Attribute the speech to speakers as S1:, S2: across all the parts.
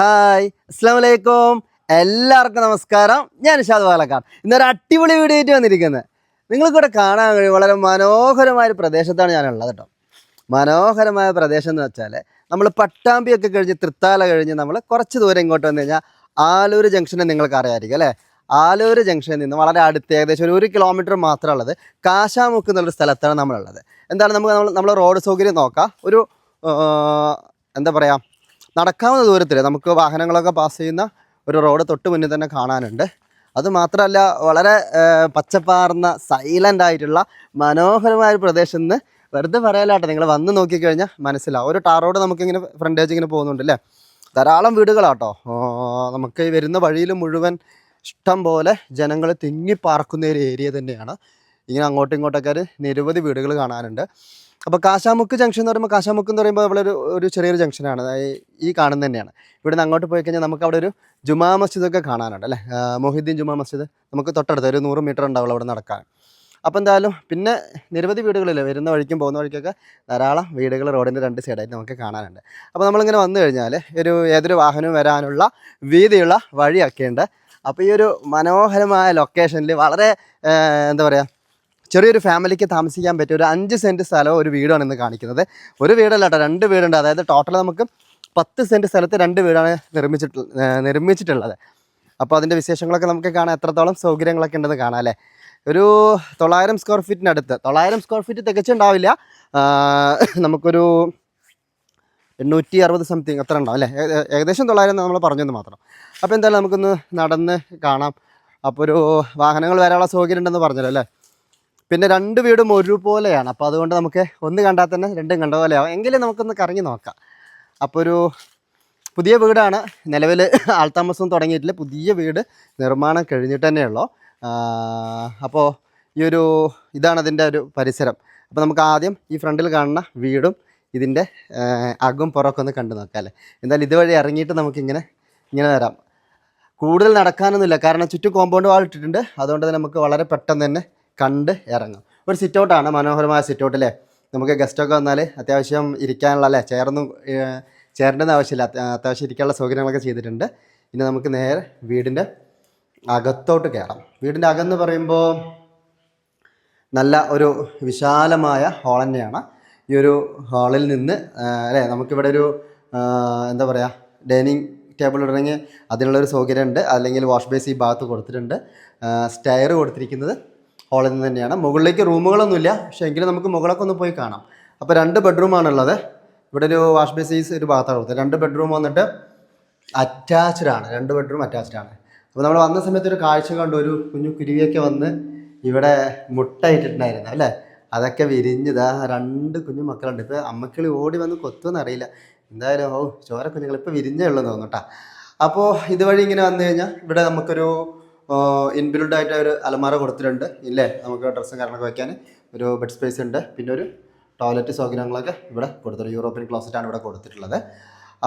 S1: Hi അസ്സലാമു അലൈക്കും. എല്ലാവർക്കും നമസ്കാരം. ഞാൻ നിഷാദ് പാലക്കാട്. ഇന്നൊരു അടിപൊളി വീഡിയോ ആയിട്ട് വന്നിരിക്കുന്നത്. നിങ്ങൾക്കിവിടെ കാണാൻ കഴിയും വളരെ മനോഹരമായ ഒരു പ്രദേശത്താണ് ഞാനുള്ളത് കേട്ടോ. മനോഹരമായ പ്രദേശം എന്ന് വെച്ചാൽ നമ്മൾ പട്ടാമ്പിയൊക്കെ കഴിഞ്ഞ് തൃത്താല കഴിഞ്ഞ് നമ്മൾ കുറച്ച് ദൂരം ഇങ്ങോട്ട് വന്നു കഴിഞ്ഞാൽ ആലൂർ ജംഗ്ഷനെ നിങ്ങൾക്ക് അറിയാമായിരിക്കും അല്ലേ. ആലൂർ ജംഗ്ഷനിൽ നിന്ന് വളരെ അടുത്ത് ഏകദേശം ഒരു കിലോമീറ്റർ മാത്രമേ ഉള്ളത് കാശാമുക്ക് എന്നുള്ളൊരു സ്ഥലത്താണ് നമ്മളുള്ളത്. എന്താണ് നമ്മൾ റോഡ് സൗകര്യം നോക്കാം. ഒരു എന്താ പറയുക, നടക്കാവുന്ന ദൂരത്തിൽ നമുക്ക് വാഹനങ്ങളൊക്കെ പാസ് ചെയ്യുന്ന ഒരു റോഡ് തൊട്ട് മുന്നിൽ തന്നെ കാണാനുണ്ട്. അതുമാത്രമല്ല വളരെ പച്ചപ്പാർന്ന സൈലൻ്റ് ആയിട്ടുള്ള മനോഹരമായ ഒരു പ്രദേശം എന്ന് വെറുതെ പറയാലാട്ടെ, നിങ്ങൾ വന്ന് നോക്കിക്കഴിഞ്ഞാൽ മനസ്സിലാവും. ഒരു ടാർ റോഡ് നമുക്കിങ്ങനെ ഫ്രണ്ടേജ് ഇങ്ങനെ പോകുന്നുണ്ട് അല്ലേ. ധാരാളം വീടുകളാട്ടോ. നമുക്ക് വരുന്ന വഴിയിൽ മുഴുവൻ ഇഷ്ടം പോലെ ജനങ്ങൾ തിങ്ങിപ്പാർക്കുന്ന ഒരു ഏരിയ തന്നെയാണ്. ഇങ്ങനെ അങ്ങോട്ടും ഇങ്ങോട്ടൊക്കെ നിരവധി വീടുകൾ കാണാനുണ്ട്. അപ്പോൾ കാശാമുക്ക് ജംഗ്ഷൻ എന്ന് പറയുമ്പോൾ, കാശാമുക്ക് എന്ന് പറയുമ്പോൾ ഇവിടെ ഒരു ചെറിയൊരു ജംഗ്ഷനാണ്, ഈ കാണുന്നത് തന്നെയാണ്. ഇവിടെ നിന്ന് അങ്ങോട്ട് പോയി കഴിഞ്ഞാൽ നമുക്ക് അവിടെ ഒരു ജുമാ മസ്ജിദൊക്കെ കാണാനുണ്ട് അല്ലേ. മൊഹിദ്ദീൻ ജുമാ മസ്ജിദ് നമുക്ക് തൊട്ടടുത്ത് ഒരു 100 മീറ്റർ ഉണ്ടാവുള്ളൂ അവിടെ നടക്കാൻ. അപ്പോൾ എന്തായാലും പിന്നെ നിരവധി വീടുകളില്ലേ, വരുന്ന വഴിക്കും പോകുന്ന വഴിക്കൊക്കെ ധാരാളം വീടുകൾ റോഡിൻ്റെ രണ്ട് സൈഡായിട്ട് നമുക്ക് കാണാനുണ്ട്. അപ്പോൾ നമ്മളിങ്ങനെ വന്നു കഴിഞ്ഞാൽ ഏതൊരു വാഹനവും വരാനുള്ള വീതിയുള്ള വഴിയൊക്കെ ഉണ്ട്. അപ്പോൾ ഈ ഒരു മനോഹരമായ ലൊക്കേഷനിൽ വളരെ എന്താ പറയുക, ചെറിയൊരു ഫാമിലിക്ക് താമസിക്കാൻ പറ്റിയ ഒരു 5 സെൻറ്റ് സ്ഥലവും ഒരു വീടാണ് ഇന്ന് കാണിക്കുന്നത്. ഒരു വീടല്ല കേട്ടോ, 2 വീടുണ്ട്. അതായത് ടോട്ടൽ നമുക്ക് 10 സെൻറ്റ് സ്ഥലത്ത് 2 വീടാണ് നിർമ്മിച്ചിട്ടുള്ളത്. അപ്പോൾ അതിൻ്റെ വിശേഷങ്ങളൊക്കെ നമുക്ക് കാണാം, എത്രത്തോളം സൗകര്യങ്ങളൊക്കെ ഉണ്ടെന്ന് കാണാം അല്ലേ. ഒരു 900 സ്ക്വയർ ഫീറ്റിനടുത്ത്, 900 സ്ക്വയർ ഫീറ്റ് തികച്ചുണ്ടാവില്ല, നമുക്കൊരു 860 സംതിങ് അത്ര ഉണ്ടാവും അല്ലേ. ഏകദേശം 900 നമ്മൾ പറഞ്ഞെന്ന് മാത്രം. അപ്പോൾ എന്തായാലും നമുക്കൊന്ന് നടന്ന് കാണാം. അപ്പോൾ ഒരു വാഹനങ്ങൾ വരാനുള്ള സൗകര്യം ഉണ്ടെന്ന് പറഞ്ഞല്ലോ അല്ലേ. പിന്നെ 2 വീടും ഒരുപോലെയാണ്. അപ്പോൾ അതുകൊണ്ട് നമുക്ക് ഒന്ന് കണ്ടാൽ തന്നെ രണ്ടും കണ്ട പോലെയാവും. എങ്കിലും നമുക്കൊന്ന് കറങ്ങി നോക്കാം. അപ്പോൾ ഒരു പുതിയ വീടാണ്, നിലവിൽ ആൾതാമസം തുടങ്ങിയിട്ടില്ല. പുതിയ വീട് നിർമ്മാണം കഴിഞ്ഞിട്ട് തന്നെയുള്ളൂ. അപ്പോൾ ഇതാണ് അതിൻ്റെ ഒരു പരിസരം. അപ്പോൾ നമുക്ക് ആദ്യം ഈ ഫ്രണ്ടിൽ കാണുന്ന വീടും ഇതിൻ്റെ അകം പുറമൊക്കെ ഒന്ന് കണ്ടു നോക്കാം അല്ലേ. എന്തായാലും ഇതുവഴി ഇറങ്ങിയിട്ട് നമുക്കിങ്ങനെ വരാം. കൂടുതൽ നടക്കാനൊന്നുമില്ല, കാരണം ചുറ്റും കോമ്പൗണ്ട് വാൾ ഇട്ടിട്ടുണ്ട്. അതുകൊണ്ട് തന്നെ നമുക്ക് വളരെ പെട്ടെന്ന് തന്നെ കണ്ട് ഇറങ്ങാം. ഒരു സിറ്റൗട്ടാണ്, മനോഹരമായ സിറ്റൗട്ട് അല്ലേ. നമുക്ക് ഗസ്റ്റൊക്കെ വന്നാൽ അത്യാവശ്യം ഇരിക്കാനുള്ള അല്ലേ, ചെയറിൻ്റെ ആവശ്യമില്ല, അത്യാവശ്യം ഇരിക്കാനുള്ള സൗകര്യങ്ങളൊക്കെ ചെയ്തിട്ടുണ്ട്. ഇനി നമുക്ക് നേരെ വീടിൻ്റെ അകത്തോട്ട് കയറാം. വീടിൻ്റെ അകം എന്ന് പറയുമ്പോൾ നല്ല ഒരു വിശാലമായ ഹാൾ തന്നെയാണ്. ഈ ഒരു ഹാളിൽ നിന്ന് അല്ലേ നമുക്കിവിടെ ഒരു എന്താ പറയുക, ഡൈനിങ് ടേബിൾ ഇടണമെങ്കിൽ അതിനുള്ളൊരു സൗകര്യമുണ്ട്. അല്ലെങ്കിൽ വാഷ് ബേസ് ഈ ഭാഗത്ത് കൊടുത്തിട്ടുണ്ട്. സ്റ്റെയർ കൊടുത്തിരിക്കുന്നത് ഹാളിൽ നിന്ന് തന്നെയാണ്. മുകളിലേക്ക് റൂമുകളൊന്നുമില്ല, പക്ഷേ എങ്കിലും നമുക്ക് മുകളൊക്കെ ഒന്ന് പോയി കാണാം. അപ്പോൾ 2 ബെഡ്റൂമാണുള്ളത്. ഇവിടെ ഒരു വാഷ് ബേസ് ഒരു ഭാഗത്താണ് കൊടുത്തത്. 2 ബെഡ്റൂം വന്നിട്ട് അറ്റാച്ച്ഡ് ആണ്. 2 ബെഡ്റൂം അറ്റാച്ച്ഡ് ആണ്. അപ്പോൾ നമ്മൾ വന്ന സമയത്ത് ഒരു കാഴ്ച കണ്ടു, ഒരു കുഞ്ഞു കുരുവിയൊക്കെ വന്ന് ഇവിടെ മുട്ടയിട്ടിട്ടുണ്ടായിരുന്നു അല്ലേ. അതൊക്കെ വിരിഞ്ഞതാ 2 കുഞ്ഞു മക്കളുണ്ട്. ഇപ്പോൾ അമ്മക്കിളി ഓടി വന്ന് കൊത്തുമെന്ന് അറിയില്ല. എന്തായാലും ചോര കുഞ്ഞുങ്ങൾ ഇപ്പോൾ വിരിഞ്ഞേ ഉള്ളൂ തോന്നുന്നു കേട്ടോ. അപ്പോൾ ഇതുവഴി ഇങ്ങനെ വന്നു കഴിഞ്ഞാൽ ഇവിടെ നമുക്കൊരു ഇൻബിൽഡ് ആയിട്ട് ഒരു അലമാര കൊടുത്തിട്ടുണ്ട് ഇല്ലേ. നമുക്ക് ഡ്രസ്സും കാര്യങ്ങളൊക്കെ വയ്ക്കാൻ ഒരു ബെഡ് സ്പേസ് ഉണ്ട്. പിന്നെ ഒരു ടോയ്ലറ്റ് സൗകര്യങ്ങളൊക്കെ ഇവിടെ കൊടുത്തിട്ടുണ്ട്. യൂറോപ്യൻ ക്ലോസറ്റാണ് ഇവിടെ കൊടുത്തിട്ടുള്ളത്.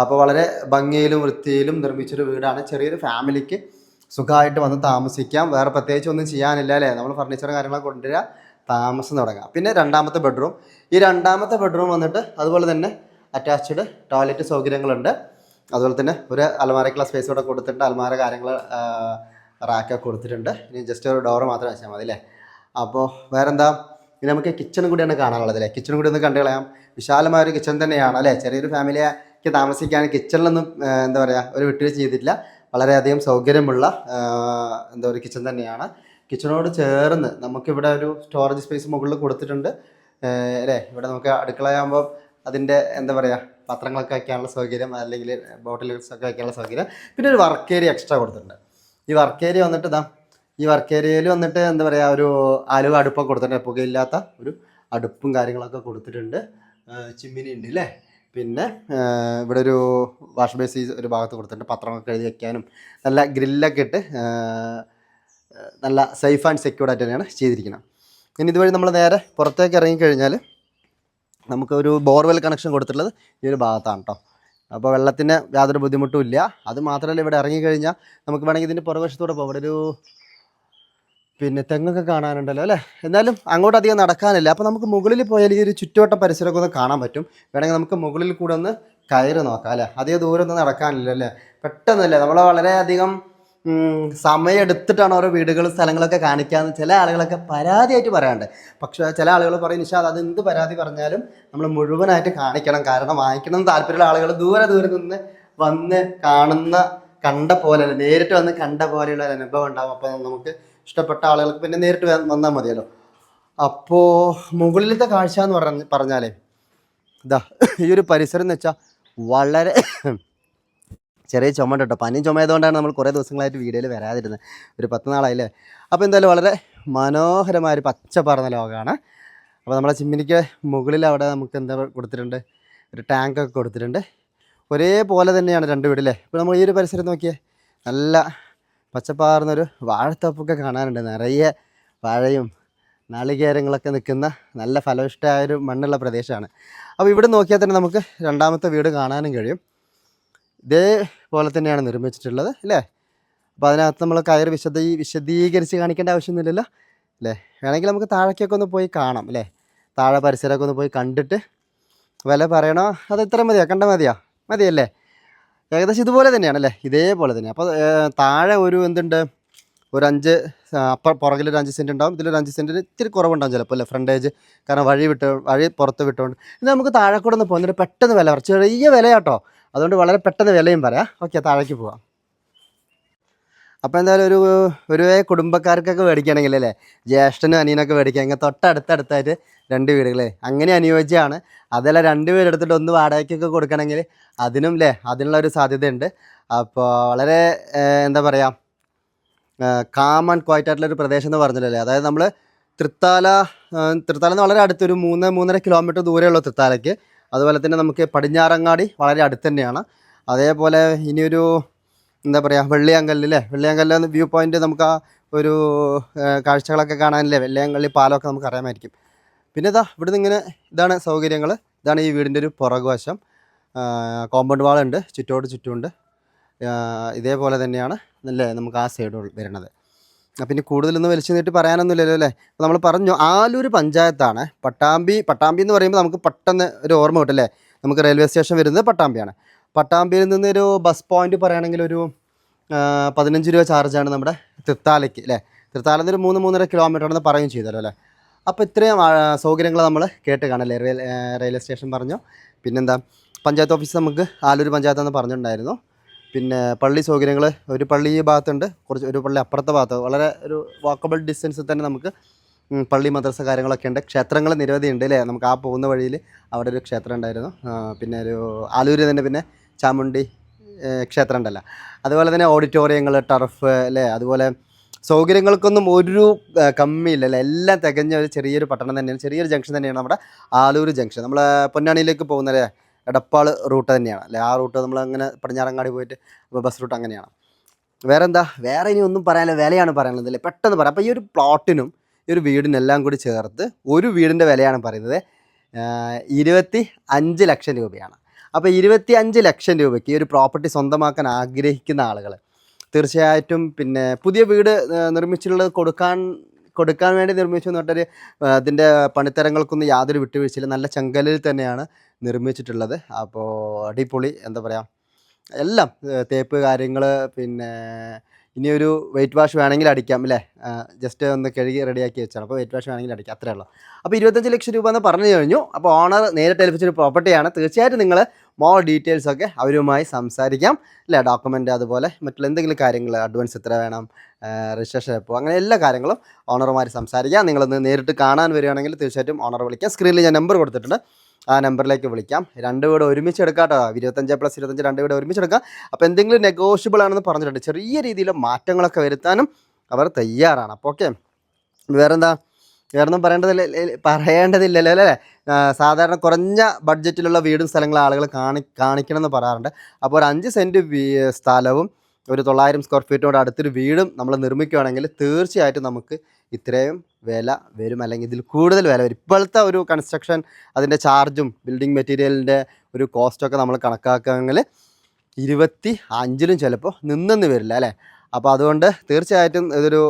S1: അപ്പോൾ വളരെ ഭംഗിയിലും വൃത്തിയിലും നിർമ്മിച്ചൊരു വീടാണ്. ചെറിയൊരു ഫാമിലിക്ക് സുഖമായിട്ട് വന്ന് താമസിക്കാം. വേറെ പ്രത്യേകിച്ച് ഒന്നും ചെയ്യാനില്ല അല്ലേ. നമ്മൾ ഫർണിച്ചറും കാര്യങ്ങളൊക്കെ കൊണ്ടുവരിക, താമസം തുടങ്ങാം. പിന്നെ 2ാമത്തെ ബെഡ്റൂം. ഈ 2ാമത്തെ ബെഡ്റൂം വന്നിട്ട് അതുപോലെ തന്നെ അറ്റാച്ച്ഡ് ടോയ്ലറ്റ് സൗകര്യങ്ങളുണ്ട്. അതുപോലെ തന്നെ ഒരു അലമാരക്കുള്ള സ്പേസ് ഇവിടെ കൊടുത്തിട്ടുണ്ട്. അലമാര കാര്യങ്ങൾ റാക്കൊക്കെ കൊടുത്തിട്ടുണ്ട്. ഇനി ജസ്റ്റ് ഒരു ഡോറ് മാത്രം വെച്ചാൽ മതി അല്ലേ. അപ്പോൾ വേറെന്താ, ഇനി നമുക്ക് കിച്ചണും കൂടിയാണ് കാണാനുള്ളത് അല്ലേ. കിച്ചണും കൂടി ഒന്ന് കണ്ടു കളയാം. വിശാലമായൊരു കിച്ചൺ തന്നെയാണ് അല്ലേ. ചെറിയൊരു ഫാമിലിക്ക് താമസിക്കാൻ കിച്ചണിലൊന്നും എന്താ പറയുക, ഒരു വിട്ടുവീഴ്ച ചെയ്തിട്ടില്ല. വളരെയധികം സൗകര്യമുള്ള ഒരു കിച്ചൺ തന്നെയാണ്. കിച്ചണോട് ചേർന്ന് നമുക്കിവിടെ ഒരു സ്റ്റോറേജ് സ്പേസ് മുകളിൽ കൊടുത്തിട്ടുണ്ട് അല്ലേ. ഇവിടെ നമുക്ക് അടുക്കളയാകുമ്പോൾ അതിൻ്റെ എന്താ പറയുക, പത്രങ്ങളൊക്കെ വയ്ക്കാനുള്ള സൗകര്യം, അല്ലെങ്കിൽ ബോട്ടിൽസൊക്കെ വയ്ക്കാനുള്ള സൗകര്യം. പിന്നെ ഒരു വർക്ക് ഏരിയ എക്സ്ട്രാ കൊടുത്തിട്ടുണ്ട്. ഈ വർക്ക് ഏരിയ വന്നിട്ട് ഈ വർക്ക് ഏരിയയിൽ വന്നിട്ട് എന്താ പറയുക, ഒരു ആലുവ അടുപ്പൊക്കെ കൊടുത്തിട്ടുണ്ട്. പുകയില്ലാത്ത ഒരു അടുപ്പും കാര്യങ്ങളൊക്കെ കൊടുത്തിട്ടുണ്ട്. ചിമ്മിനി ഉണ്ട് അല്ലേ. പിന്നെ ഇവിടെ ഒരു വാഷ് ബേസ് ഒരു ഭാഗത്ത് കൊടുത്തിട്ടുണ്ട്. പത്രമൊക്കെ എഴുതി വയ്ക്കാനും നല്ല ഗ്രില്ലൊക്കെ ഇട്ട് നല്ല സേഫ് ആൻഡ് സെക്യൂർഡ് ആയിട്ട് തന്നെയാണ് ചെയ്തിരിക്കുന്നത്. ഇനി ഇതുവഴി നമ്മൾ നേരെ പുറത്തേക്ക് ഇറങ്ങിക്കഴിഞ്ഞാൽ നമുക്ക് ഒരു ബോർവെൽ കണക്ഷൻ കൊടുത്തിട്ടുള്ളത് ഈ ഒരു ഭാഗത്താണ് കേട്ടോ. അപ്പോൾ വെള്ളത്തിന് യാതൊരു ബുദ്ധിമുട്ടും ഇല്ല. അത് മാത്രമല്ല, ഇവിടെ ഇറങ്ങിക്കഴിഞ്ഞാൽ നമുക്ക് വേണമെങ്കിൽ ഇതിൻ്റെ പുറവശത്തൂടെ പോകും. ഇവിടെ ഒരു പിന്നെ തെങ്ങൊക്കെ കാണാനുണ്ടല്ലോ അല്ലേ. എന്നാലും അങ്ങോട്ട് അധികം നടക്കാനില്ല. അപ്പോൾ നമുക്ക് മുകളിൽ പോയാൽ ഈ ഒരു ചുറ്റുവട്ട പരിസരമൊക്കെ ഒന്ന് കാണാൻ പറ്റും. വേണമെങ്കിൽ നമുക്ക് മുകളിൽ കൂടെ ഒന്ന് കയറ് നോക്കാം അല്ലേ. അധികം ദൂരമൊന്നും നടക്കാനില്ല അല്ലേ. പെട്ടെന്നല്ലേ നമ്മൾ വളരെയധികം സമയം എടുത്തിട്ടാണ് ഓരോ വീടുകളും സ്ഥലങ്ങളൊക്കെ കാണിക്കാമെന്ന് ചില ആളുകളൊക്കെ പരാതിയായിട്ട് പറയാറുണ്ട്. പക്ഷേ ചില ആളുകൾ പറയും നിഷാദ് അത് എന്ത് പരാതി പറഞ്ഞാലും നമ്മൾ മുഴുവനായിട്ട് കാണിക്കണം, കാരണം വാങ്ങിക്കണം എന്ന് താല്പര്യമുള്ള ആളുകൾ ദൂരെ ദൂരെ നിന്ന് വന്ന് കണ്ട പോലെ നേരിട്ട് വന്ന് കണ്ട പോലെയുള്ള ഒരു അനുഭവം ഉണ്ടാകും. അപ്പോൾ നമുക്ക് ഇഷ്ടപ്പെട്ട ആളുകൾക്ക് പിന്നെ നേരിട്ട് വന്നാൽ മതിയല്ലോ. അപ്പോൾ മുകളിലത്തെ കാഴ്ച എന്ന് പറഞ്ഞാലേ ഇതാ ഈ ഒരു പരിസരം എന്ന് വെച്ചാൽ വളരെ ചെറിയ ചുമ കേട്ടോ. പനിയും ചുമയതുകൊണ്ടാണ് നമ്മൾ കുറേ ദിവസങ്ങളായിട്ട് വീഡിയോയിൽ വരാതിരുന്നത്, ഒരു 10 നാളായില്ലേ. അപ്പോൾ എന്തായാലും വളരെ മനോഹരമായ ഒരു പച്ച പറന്ന ലോകമാണ്. അപ്പോൾ നമ്മളെ ചിമ്മിനിക്ക് മുകളിൽ അവിടെ നമുക്ക് എന്താ കൊടുത്തിട്ടുണ്ട്, ഒരു ടാങ്കൊക്കെ കൊടുത്തിട്ടുണ്ട്. ഒരേപോലെ തന്നെയാണ് രണ്ട് വീടല്ലേ. ഇപ്പോൾ നമ്മൾ ഈ ഒരു പരിസരം നോക്കിയേ, നല്ല പച്ചപ്പാർന്നൊരു വാഴത്തോപ്പൊക്കെ കാണാനുണ്ട്. നിറയെ വാഴയും നാളികേരങ്ങളൊക്കെ നിൽക്കുന്ന നല്ല ഫലഭൂയിഷ്ഠമായൊരു മണ്ണുള്ള പ്രദേശമാണ്. അപ്പോൾ ഇവിടെ നോക്കിയാൽ തന്നെ നമുക്ക് രണ്ടാമത്തെ വീട് കാണാനും കഴിയും. ഇതേപോലെ തന്നെയാണ് നിർമ്മിച്ചിട്ടുള്ളത് അല്ലേ. അപ്പോൾ അതിനകത്ത് നമ്മൾ കയറി വിശദീകരിച്ച് കാണിക്കേണ്ട ആവശ്യമൊന്നുമില്ലല്ലോ അല്ലേ. വേണമെങ്കിൽ നമുക്ക് താഴേക്കൊക്കെ ഒന്ന് പോയി കാണാം അല്ലേ. താഴെ പരിസരമൊക്കെ ഒന്ന് പോയി കണ്ടിട്ട് വില പറയണോ അത് ഇത്ര മതിയല്ലേ. ഏകദേശം ഇതുപോലെ തന്നെയാണല്ലേ, ഇതേപോലെ തന്നെ. അപ്പോൾ താഴെ ഒരു എന്തുണ്ട്, ഒരു 5 പുറകിലൊരു 5 സെൻറ്റ് ഉണ്ടാവും, ഇതിലൊരു 5 സെൻറ്റിന് ഇത്തിരി കുറവുണ്ടാവും ചിലപ്പോൾ അല്ലേ, ഫ്രണ്ടേജ്. കാരണം വഴി പുറത്ത് വിട്ടുകൊണ്ട് ഇത് നമുക്ക് താഴെ കൂടെ ഒന്ന് പോകുന്നിട്ട് പെട്ടെന്ന് വില പറ, ചെറിയ വിലയാട്ടോ, അതുകൊണ്ട് വളരെ പെട്ടെന്ന് വിലയും പറയാം. ഓക്കെ, താഴേക്ക് പോവാം. അപ്പോൾ എന്തായാലും ഒരു കുടുംബക്കാർക്കൊക്കെ മേടിക്കുകയാണെങ്കിൽ അല്ലേ, ജ്യേഷ്ഠനും അനിയനൊക്കെ മേടിക്കുക, തൊട്ടടുത്തായിട്ട് 2 വീടുകളെ അങ്ങനെ അനുയോജ്യമാണ്. അതല്ല 2 വീടെടുത്തിട്ട് ഒന്ന് വാടകയ്ക്കൊക്കെ കൊടുക്കണമെങ്കിൽ അതിനും അതിനുള്ളൊരു സാധ്യതയുണ്ട്. അപ്പോൾ വളരെ എന്താ പറയുക, കാം ആൻഡ് ക്വയറ്റ് ആയിട്ടുള്ളൊരു പ്രദേശം എന്ന് പറഞ്ഞില്ലല്ലേ. അതായത് നമ്മൾ തൃത്താല എന്ന് വളരെ അടുത്തൊരു 3-3.5 കിലോമീറ്റർ ദൂരെയുള്ള തൃത്താലയ്ക്ക്. അതുപോലെ തന്നെ നമുക്ക് പടിഞ്ഞാറങ്ങാടി വളരെ അടുത്ത് തന്നെയാണ്. അതേപോലെ ഇനിയൊരു എന്താ പറയുക, വെള്ളിയാങ്കല്ല് വ്യൂ പോയിൻ്റ് നമുക്ക് ആ ഒരു കാഴ്ചകളൊക്കെ കാണാനില്ലേ, വെള്ളിയാങ്കള്ളി പാലമൊക്കെ നമുക്ക് അറിയാമായിരിക്കും. പിന്നെ ഇവിടുന്ന് ഇങ്ങനെ ഇതാണ് സൗകര്യങ്ങൾ. ഇതാണ് ഈ വീടിൻ്റെ ഒരു പുറകുവശം. കോമ്പൗണ്ട് വാളുണ്ട്, ചുറ്റുമുണ്ട്. ഇതേപോലെ തന്നെയാണ് നമുക്ക് ആ സൈഡ് വരുന്നത്. പിന്നെ കൂടുതലൊന്നും വലിച്ചു നീട്ടി പറയാനൊന്നുമില്ലല്ലോ അല്ലേ. അപ്പോൾ നമ്മൾ പറഞ്ഞു ആലൂർ പഞ്ചായത്താണ്. പട്ടാമ്പി എന്ന് പറയുമ്പോൾ നമുക്ക് പെട്ടെന്ന് ഒരു ഓർമ്മ കിട്ടും അല്ലേ. നമുക്ക് റെയിൽവേ സ്റ്റേഷൻ വരുന്നത് പട്ടാമ്പിയാണ്. പട്ടാമ്പിയിൽ നിന്നൊരു ബസ് പോയിൻ്റ് പറയുകയാണെങ്കിൽ ഒരു 15 രൂപ ചാർജാണ് നമ്മുടെ തൃത്താലയ്ക്ക് അല്ലേ. തൃത്താലയിൽ നിന്ന് 3-3.5 കിലോമീറ്റർ ആണെന്ന് പറയുകയും ചെയ്തല്ലോ അല്ലേ. അപ്പോൾ ഇത്രയും സൗകര്യങ്ങൾ നമ്മൾ കേട്ട് കാണല്ലേ. റെയിൽവേ സ്റ്റേഷൻ പറഞ്ഞു, പിന്നെന്താ പഞ്ചായത്ത് ഓഫീസ് നമുക്ക് ആലൂർ പഞ്ചായത്തെന്ന് പറഞ്ഞിട്ടുണ്ടായിരുന്നു. പിന്നെ പള്ളി സൗകര്യങ്ങൾ, ഒരു പള്ളി ഈ ഭാഗത്തുണ്ട്, ഒരു പള്ളി അപ്പുറത്തെ ഭാഗത്ത്, വളരെ ഒരു വാക്കബിൾ ഡിസ്റ്റൻസിൽ തന്നെ നമുക്ക് പള്ളി മദ്രസ കാര്യങ്ങളൊക്കെ ഉണ്ട്. ക്ഷേത്രങ്ങൾ നിരവധി ഉണ്ട് അല്ലേ. നമുക്ക് ആ പോകുന്ന വഴിയിൽ അവിടെ ഒരു ക്ഷേത്രം ഉണ്ടായിരുന്നു. പിന്നെ ഒരു ആലൂര് തന്നെ പിന്നെ ചാമുണ്ടി ക്ഷേത്രം ഉണ്ടല്ലോ. അതുപോലെ തന്നെ ഓഡിറ്റോറിയങ്ങൾ, ടർഫ് അല്ലേ. അതുപോലെ സൗകര്യങ്ങൾക്കൊന്നും ഒരു കമ്മിയില്ല അല്ലേ. എല്ലാം തികഞ്ഞ ഒരു ചെറിയൊരു പട്ടണം തന്നെയാണ്, ചെറിയൊരു ജംഗ്ഷൻ തന്നെയാണ് നമ്മുടെ ആലൂർ ജംഗ്ഷൻ. നമ്മൾ പൊന്നാനിയിലേക്ക് പോകുന്ന എടപ്പാൾ റൂട്ട് തന്നെയാണ് അല്ലേ. ആ റൂട്ട് നമ്മൾ അങ്ങനെ പടിഞ്ഞാറങ്ങാടി പോയിട്ട് ബസ് റൂട്ട് അങ്ങനെയാണ്. വേറെ ഇനി ഒന്നും പറയാനില്ല, വിലയാണ് പറയാനുള്ളത് അല്ലേ. പെട്ടെന്ന് പറയാം. അപ്പോൾ ഈ ഒരു പ്ലോട്ടിനും ഈ ഒരു വീടിനെല്ലാം കൂടി ചേർത്ത് ഒരു വീടിൻ്റെ വിലയാണ് പറയുന്നത് 25 ലക്ഷം രൂപയാണ്. അപ്പോൾ 25 ലക്ഷം രൂപയ്ക്ക് ഈ ഒരു പ്രോപ്പർട്ടി സ്വന്തമാക്കാൻ ആഗ്രഹിക്കുന്ന ആളുകൾ തീർച്ചയായിട്ടും പിന്നെ പുതിയ വീട് നിർമ്മിച്ചിട്ടുള്ളത് കൊടുക്കാൻ വേണ്ടി നിർമ്മിച്ചു എന്ന് പറഞ്ഞാൽ അതിൻ്റെ പണിത്തരങ്ങൾക്കൊന്നും യാതൊരു വിട്ടുവീഴ്ചയില്ല. നല്ല ചെങ്കല്ലിൽ തന്നെയാണ് നിർമ്മിച്ചിട്ടുള്ളത്. അപ്പോൾ അടിപൊളി എന്താ പറയുക, എല്ലാം തേപ്പ് കാര്യങ്ങൾ. പിന്നെ ഇനിയൊരു വെയിറ്റ് വാഷ് വേണമെങ്കിൽ അടിക്കാം അല്ലേ. ജസ്റ്റ് ഒന്ന് കഴുകി റെഡിയാക്കി വെച്ചാണ്. അപ്പോൾ വെയിറ്റ് വാഷ് വേണമെങ്കിൽ അടിക്കാം, അത്രേ ഉള്ളൂ. അപ്പോൾ 25 ലക്ഷം രൂപ എന്ന് പറഞ്ഞു കഴിഞ്ഞു. അപ്പോൾ ഓണർ നേരിട്ട് ഏൽപ്പിച്ചൊരു പ്രോപ്പർട്ടിയാണ്. തീർച്ചയായിട്ടും നിങ്ങൾ മോർ ഡീറ്റെയിൽസൊക്കെ അവരുമായി സംസാരിക്കാം അല്ലേ. ഡോക്യുമെൻ്റ് അതുപോലെ മറ്റുള്ള എന്തെങ്കിലും കാര്യങ്ങൾ, അഡ്വാൻസ് എത്ര വേണം, രജിസ്ട്രേഷൻ എപ്പോൾ, അങ്ങനെ എല്ലാ കാര്യങ്ങളും ഓണറുമായി സംസാരിക്കാം. നിങ്ങളൊന്ന് നേരിട്ട് കാണാൻ വരികയാണെങ്കിൽ തീർച്ചയായിട്ടും ഓണറെ വിളിക്കാം. സ്ക്രീനിൽ ഞാൻ നമ്പർ കൊടുത്തിട്ടുണ്ട്, ആ നമ്പറിലേക്ക് വിളിക്കാം. 2 വീട് ഒരുമിച്ച് എടുക്കാം കേട്ടോ. 25+25 2 വീട് ഒരുമിച്ച് എടുക്കാം. അപ്പോൾ എന്തെങ്കിലും നെഗോഷ്യബിൾ ആണെന്ന് പറഞ്ഞിട്ടുണ്ട്. ചെറിയ രീതിയിൽ മാറ്റങ്ങളൊക്കെ വരുത്താനും അവർ തയ്യാറാണ്. അപ്പോൾ ഓക്കെ, വേറൊന്നും പറയേണ്ടതില്ലല്ലോ അല്ലേ. സാധാരണ കുറഞ്ഞ ബഡ്ജറ്റിലുള്ള വീടും സ്ഥലങ്ങളും ആളുകൾ കാണിക്കണമെന്ന് പറയാറുണ്ട്. അപ്പോൾ ഒരു 5 സെൻറ്റ് സ്ഥലവും ഒരു 900 സ്ക്വയർ ഫീറ്റോട് അടുത്തൊരു വീടും നമ്മൾ നിർമ്മിക്കുകയാണെങ്കിൽ തീർച്ചയായിട്ടും നമുക്ക് ഇത്രയും വില വരും, അല്ലെങ്കിൽ ഇതിൽ കൂടുതൽ വില വരും. ഇപ്പോഴത്തെ ഒരു കൺസ്ട്രക്ഷൻ അതിൻ്റെ ചാർജും ബിൽഡിംഗ് മെറ്റീരിയലിൻ്റെ ഒരു കോസ്റ്റൊക്കെ നമ്മൾ കണക്കാക്കുകയാണെങ്കിൽ 25-ലും ചിലപ്പോൾ നിന്നൊന്നും വരില്ല അല്ലേ. അപ്പോൾ അതുകൊണ്ട് തീർച്ചയായിട്ടും ഇതൊരു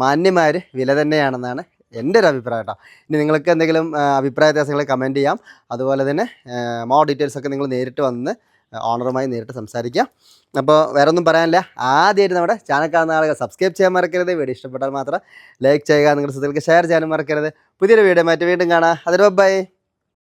S1: മാന്യമായ വില തന്നെയാണെന്നാണ് എൻ്റെ ഒരു അഭിപ്രായം കേട്ടോ. ഇനി നിങ്ങൾക്ക് എന്തെങ്കിലും അഭിപ്രായ വ്യത്യാസങ്ങൾ കമൻറ്റ് ചെയ്യാം. അതുപോലെ തന്നെ മോർ ഡീറ്റെയിൽസൊക്കെ നിങ്ങൾ നേരിട്ട് വന്ന് ഓണറുമായി നേരിട്ട് സംസാരിക്കാം. അപ്പോൾ വേറെ ഒന്നും പറയാനില്ല. ആദ്യമായിട്ട് നമ്മുടെ ചാനൽ കാണുന്ന ആളുകൾ സബ്സ്ക്രൈബ് ചെയ്യാൻ മറക്കരുത്. വീഡിയോ ഇഷ്ടപ്പെട്ടാൽ മാത്രം ലൈക്ക് ചെയ്യുക, നിങ്ങളുടെ സുഹൃത്തുക്കൾക്ക് ഷെയർ ചെയ്യാനും മറക്കരുത്. പുതിയൊരു വീഡിയോ മാറ്റി വീണ്ടും കാണാം. അതിന് ബൈ.